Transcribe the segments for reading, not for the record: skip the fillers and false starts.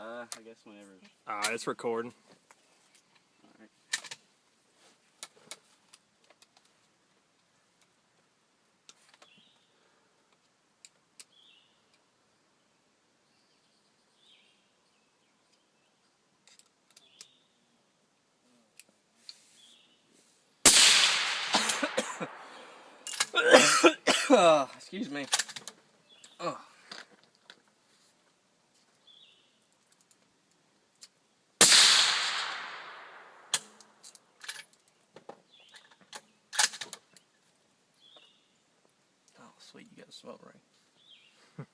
I guess whenever. It's recording. Alright. Excuse me. Oh. Oh, sweet, you got a smoke ring.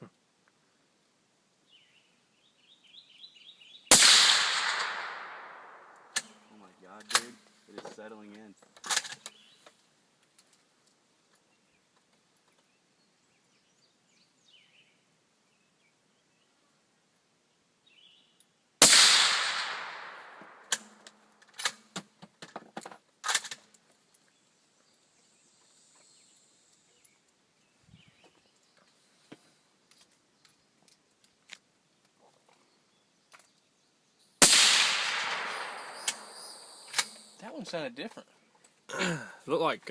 Oh my god, dude. It is settling in. That one sounded different. It looked like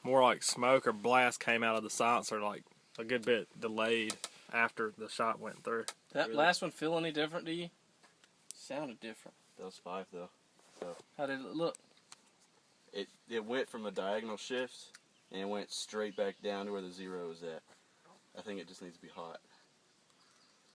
more like smoke or blast came out of the silencer, like a good bit delayed after the shot went through. That Really? last one feel any different to you? Sounded different. That was 5 though. So How did it look? it went from a diagonal shift and it went straight back down to where the 0 was at. I think it just needs to be hot.